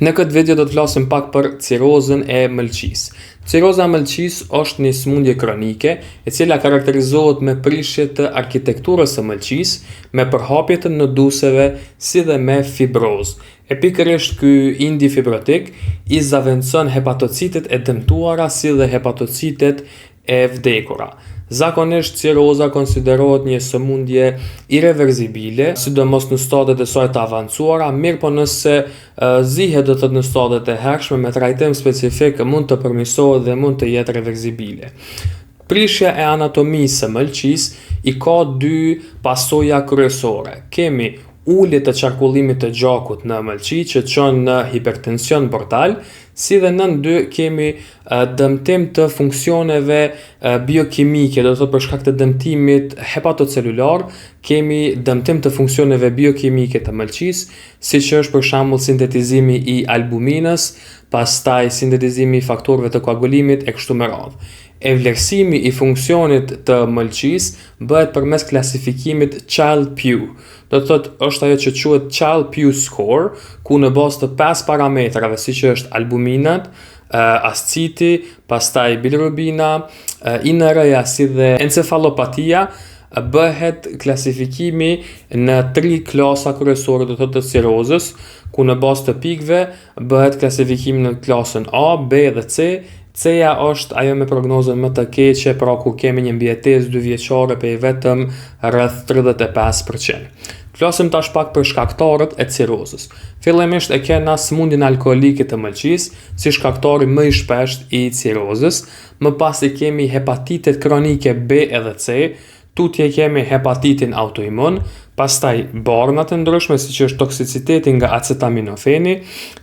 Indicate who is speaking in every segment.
Speaker 1: Në këtë video do të flasim pak për cirozën e mëlçisë. Ciroza e mëlçisë është një sëmundje kronike e cila karakterizohet me prishje të arkitekturës së mëlçisë, me përhapje të noduseve si dhe me fibrozë. E pikërisht ky indi fibrotik i zaventson hepatocitet e dëmtuara si dhe hepatocitet e vdekura. Zakonisht ciroza konsiderohet një sëmundje irreversibile, sidomos në stadet e saj të avancuara, mirë po nëse zihet do të thotë në stadet e hershme me trajtim specifik mund të përmirësohet dhe mund të jetë reversibile. Prishja e anatomisë së mëlçisë i ka dy pasoja kryesore. Kemi ulje të qarkullimit të gjakut në mëlçi që çon në hipertension portal, si dhe nën dy kemi dëmtim të funksioneve biokimike, do të thotë për shkak të dëmtimit hepatocelular, kemi dëmtim të funksioneve biokimike të mëlçisë, siç është për shembull sintetizimi i albuminës, pastaj sintetizimi i faktorëve të koagulimit e kështu me radhë. E vlerësimi i funksionit të mëlçisë bëhet përmes klasifikimit Child-Pugh. Do të thotë është ajo që quhet Child-Pugh score, ku në bazë të 5 parametrave siç është albuminat, asciti, pastaj bilirubina, INR-ja si dhe encefalopatia, bëhet klasifikimi në 3 klasa kryesore do të thotë të cirozës, ku në bazë të pikëve bëhet klasifikimi në klasën A, B dhe C. C-ja është ajo me prognozën më të keqe, pra ku kemi një mbijetesë 2 vjeçare pe vetëm rreth 35%. Flasim tash pak për shkaktarët e cirozës. Fillimisht e kena sëmundjen alkoolike të mëlçisë, si shkaktari më i shpeshtë i cirozës, më pas i kemi hepatitet kronike B edhe C, tutje kemi hepatitin autoimun, pastaj barna të ndryshme siç është toksiciteti nga acetaminofeni,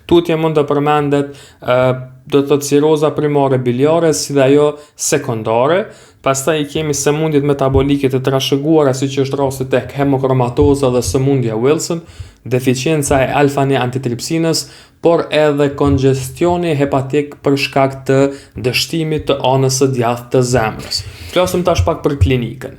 Speaker 1: tutje mund të përmendet do të thotë ciroza primare biliare si dhe ajo sekondare, pastaj kemi sëmundjet metabolike të trashëguara siç është rasti tek hemokromatoza dhe sëmundja Wilson, deficienca e alfa-1 antitripsinës, por edhe kongestioni hepatik për shkak të dështimit të anës së djathtë të zemrës. Flasim tash pak për klinikën.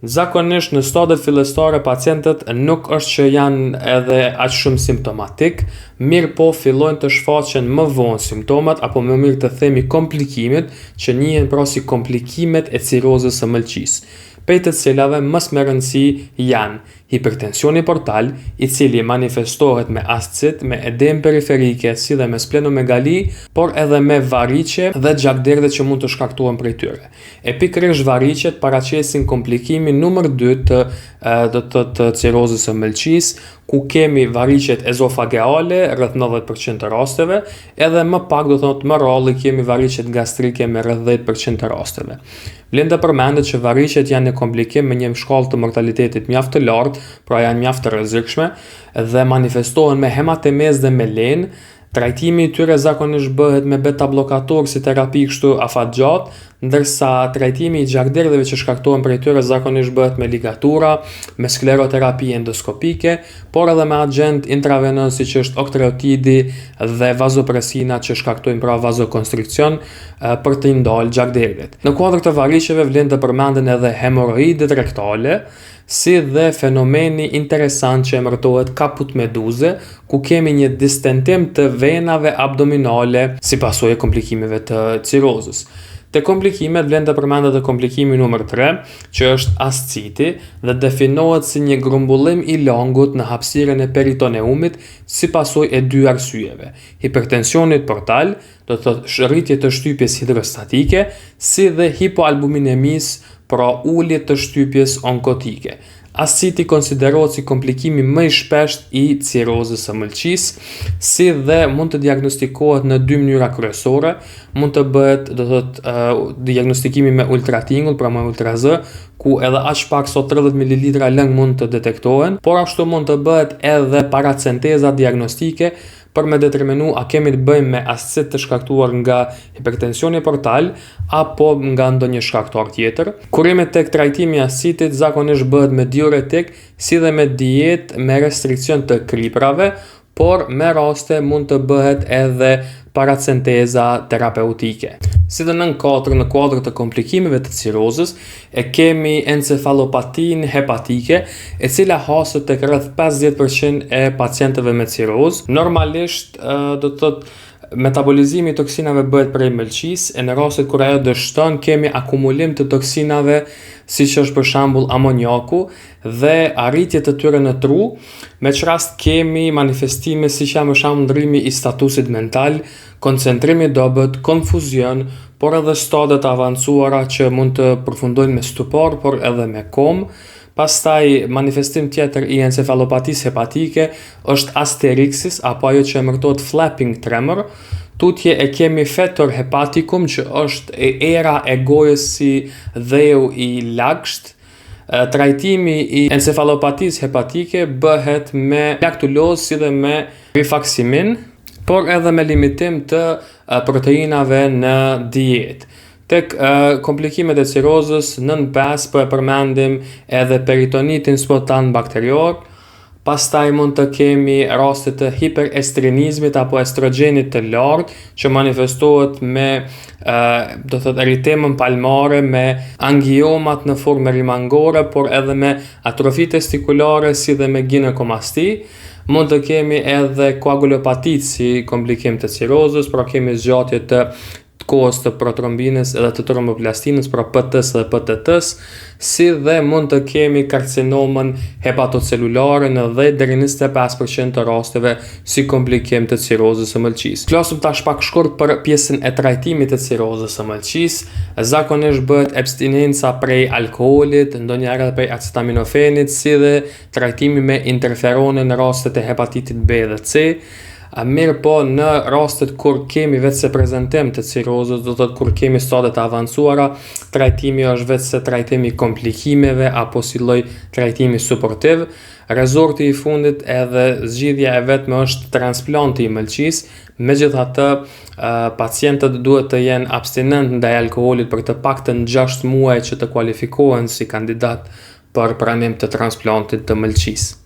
Speaker 1: Zakonisht në stadet fillestare pacientët nuk është që janë edhe aq shumë simptomatik, mirë po fillojnë të shfaqen më vonë simptomat apo më mirë të themi komplikimet që njihen pra si komplikimet e cirozës së mëlçisë. Prej të cilave më me rëndësi janë hipertensioni portal, i cili manifestohet me ascit, me edem periferike, si dhe me splenomegali, por edhe me variqe dhe gjakderdhe që mund të shkaktohen prej tyre. E pikërisht variqet paraqesin komplikimin numër 2 të cirozës së mëlçisë, ku kemi variqet ezofageale rreth 90% të rasteve, edhe më pak do të thotë më rrallë kemi variqet gastrike me rreth 10% të rasteve. Vlen të përmendet që variqet janë një komplikim me një shkallë të mortalitetit mjaft të lartë, pra janë mjaft të rrezikshme dhe manifestohen me hematemez dhe me lenë. Trajtimi i tyre zakonisht bëhet me beta bllokator si terapi kështu afatgjatë, ndërsa trajtimi i gjakderdheve që shkaktohen prej tyre zakonisht bëhet me ligatura, me skleroterapi endoskopike, por edhe me agent intravenöz siç është okteotidi dhe vazopresina që shkaktojnë pra vazokonstrikcion për të ndalë gjakderdhet. Në kuadër të variqeve vlen të përmenden edhe hemoroidet rektale, si dhe fenomeni interesant që emërtohet kaput meduze, ku kemi një distentim të venave abdominale si pasojë e komplikimeve të cirozës. Te komplikimet vlen të përmendet edhe komplikimi numër 3, që është asciti dhe definohet si një grumbullim i langut në hapësirën e peritoneumit si pasojë e 2 arsyeve: hipertensionit portal, do të thotë rritje të shtypjes hidrostatike, si dhe hipoalbuminemisë, pra ulje të shtypjes onkotike. Asciti konsiderohet si komplikimi më i shpeshtë i cirozës së mëlçisë, si dhe mund të diagnostikohet në 2 mënyra kryesore. Mund të bëhet do të thotë diagnostikimi me ultratingull, pra me ultrazë, ku edhe aq pak sa 30 ml lëng mund të detektohen, por ashtu mund të bëhet edhe paracenteza diagnostike për me determinu a kemi të bëjmë me ascit të shkaktuar nga hipertensioni portal apo nga ndonjë shkaktar tjetër. Kurimet tek trajtimi i ascitit zakonisht bëhet me diuretik si dhe me dietë me restrikcion të kriprave, por me raste mund të bëhet edhe paracenteza terapeutike. Si dhe në kuadër të komplikimeve të cirozës, e kemi encefalopatin hepatike, e cila hasët tek rreth 50% e pacientëve me cirozë. Normalisht, do të thotë, metabolizimi i toksinave bëhet prej mëlçisë, e në rastet kur ajo dështon, kemi akumulim të toksinave, siç është për shembull amoniaku dhe arritje të tyre në tru, me që rast kemi manifestime siç janë për shembull ndrrimi i statusit mental, koncentrimi i dobët, konfuzion, por edhe stadet avancuara që mund të përfundojnë me stupor, por edhe me komë. Pastaj manifestim tjetër i encefalopatisë hepatike është asterixis, apo ajo që emërtohet flapping tremor. Tutje e kemi fetor hepaticum, që është era e gojës si dheu i lagsht. Trajtimi i encefalopatisë hepatike bëhet me laktulozë si dhe me rifaksimin, por edhe me limitim të proteinave në dietë. Tek komplikimet e cirozës, nën 5 po e përmendim edhe peritonitin spontan bakterior. Pastaj mund të kemi raste të hiperestrenizmit apo estrogenit të lartë, që manifestohet me do thot eritemën palmare, me angiomat në formë rimangore, por edhe me atrofi testikulare si dhe me ginekomasti. Mund të kemi edhe koagulopatit si komplikim të cirozës, pra kemi zgjatje të kohës të protrombinës edhe të tromboplastinës, pra PT-s dhe PTT-s, si dhe mund të kemi karcinomën hepatocelulare në 10 deri në 25% të rasteve si komplikim të cirozës së mëlçisë. Flasim tash pak shkurt për pjesën e trajtimit të cirozës së mëlçisë. Zakonisht bëhet abstinenca prej alkoolit, ndonjëherë prej acetaminofenit, si dhe trajtimi me interferone në rastet e hepatitit B dhe C. Mirë po, në rastet kur kemi vetë se prezantim të cirozës, do të thotë kur kemi stade të avancuara, trajtimi është vetë se trajtimi i komplikimeve apo si lloj trajtimi suportiv. Rezultati i fundit edhe zgjidhja e vetme është transplanti i mëlçisë. Megjithatë, pacientët duhet të jenë abstinent ndaj alkoolit për të paktën 6 muaj që të kualifikohen si kandidat për pranim të transplantit të mëlçisë.